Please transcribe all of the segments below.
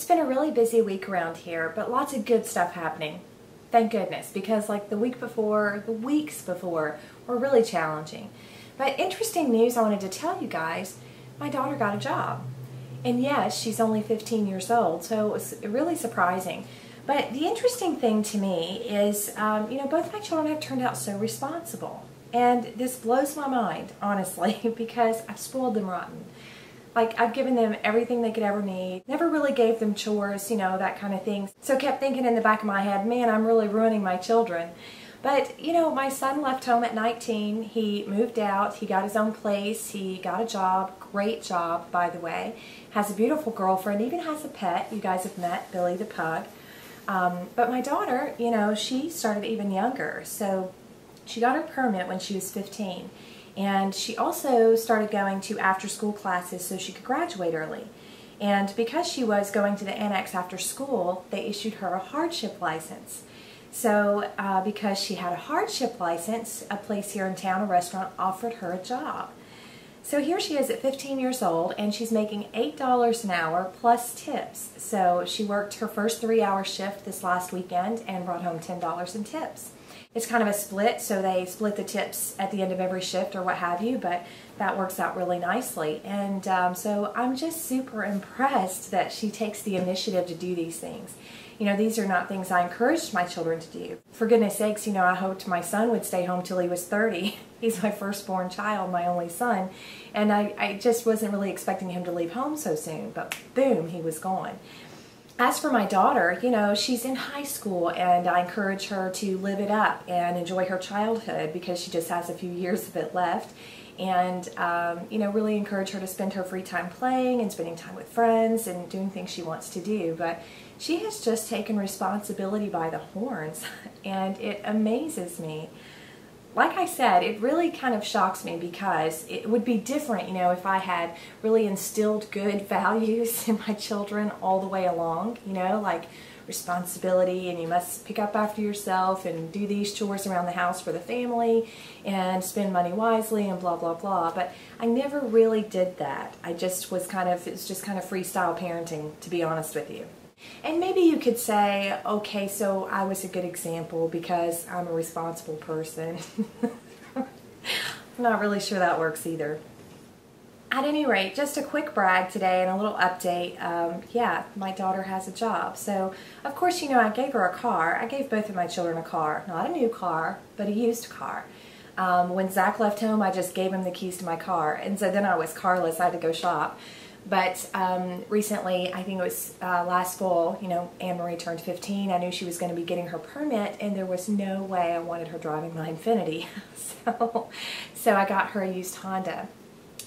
It's been a really busy week around here, but lots of good stuff happening. Thank goodness, because like the weeks before were really challenging. But interesting news I wanted to tell you guys, my daughter got a job. And yes, she's only 15 years old, so it was really surprising. But the interesting thing to me is, both my children have turned out so responsible. And this blows my mind, honestly, because I've spoiled them rotten. Like, I've given them everything they could ever need. Never really gave them chores, that kind of thing. So kept thinking in the back of my head, man, I'm really ruining my children. But, my son left home at 19. He moved out. He got his own place. He got a job. Great job, by the way. Has a beautiful girlfriend. Even has a pet. You guys have met, Billy the pug. But my daughter, she started even younger. So she got her permit when she was 15. And she also started going to after-school classes so she could graduate early. And because she was going to the annex after school, they issued her a hardship license. So because she had a hardship license, a place here in town, a restaurant, offered her a job. So here she is at 15 years old, and she's making $8 an hour plus tips. So she worked her first 3-hour shift this last weekend and brought home $10 in tips. It's kind of a split, so they split the tips at the end of every shift or what have you, but that works out really nicely. And so I'm just super impressed that she takes the initiative to do these things. These are not things I encouraged my children to do. For goodness sakes, I hoped my son would stay home till he was 30. He's my firstborn child, my only son, and I just wasn't really expecting him to leave home so soon, but boom, he was gone. As for my daughter, she's in high school, and I encourage her to live it up and enjoy her childhood because she just has a few years of it left. And, really encourage her to spend her free time playing and spending time with friends and doing things she wants to do. But she has just taken responsibility by the horns, and it amazes me. Like I said, it really kind of shocks me because it would be different, if I had really instilled good values in my children all the way along, like responsibility, and you must pick up after yourself and do these chores around the house for the family and spend money wisely and blah, blah, blah. But I never really did that. It was just kind of freestyle parenting, to be honest with you. And maybe you could say, okay, so I was a good example because I'm a responsible person. I'm not really sure that works either. At any rate, just a quick brag today and a little update. Yeah, my daughter has a job. So, of course, I gave her a car. I gave both of my children a car. Not a new car, but a used car. When Zach left home, I just gave him the keys to my car. And so then I was carless. I had to go shop. But recently, I think it was last fall, Anne-Marie turned 15. I knew she was going to be getting her permit, and there was no way I wanted her driving my Infiniti. So I got her a used Honda.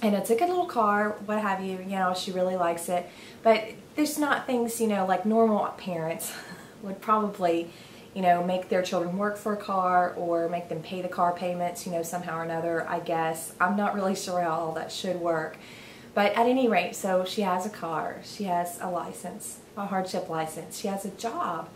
And it's a good little car, what have you, she really likes it. But there's not things, like normal parents would probably, make their children work for a car or make them pay the car payments, somehow or another, I guess. I'm not really sure how all that should work. But at any rate, so she has a car, she has a license, a hardship license, she has a job,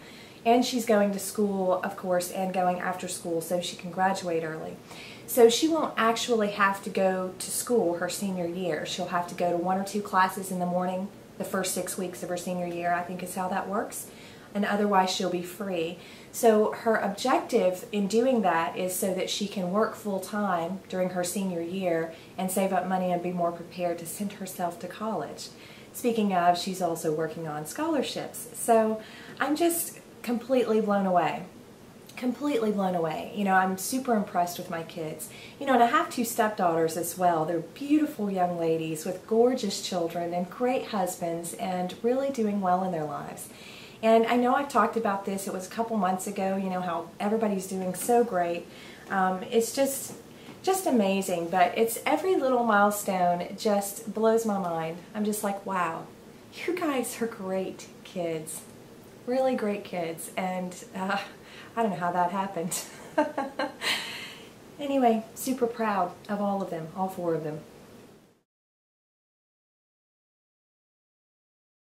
and she's going to school, of course, and going after school so she can graduate early. So she won't actually have to go to school her senior year. She'll have to go to 1 or 2 classes in the morning the first 6 weeks of her senior year, I think is how that works. And otherwise she'll be free. So her objective in doing that is so that she can work full-time during her senior year and save up money and be more prepared to send herself to college. Speaking of, she's also working on scholarships. So I'm just completely blown away. Completely blown away. I'm super impressed with my kids. And I have 2 stepdaughters as well. They're beautiful young ladies with gorgeous children and great husbands and really doing well in their lives. And I know I've talked about this, it was a couple months ago, how everybody's doing so great. It's just amazing, but it's every little milestone just blows my mind. I'm just like, wow, you guys are great kids, really great kids, and I don't know how that happened. Anyway, super proud of all of them, all 4 of them.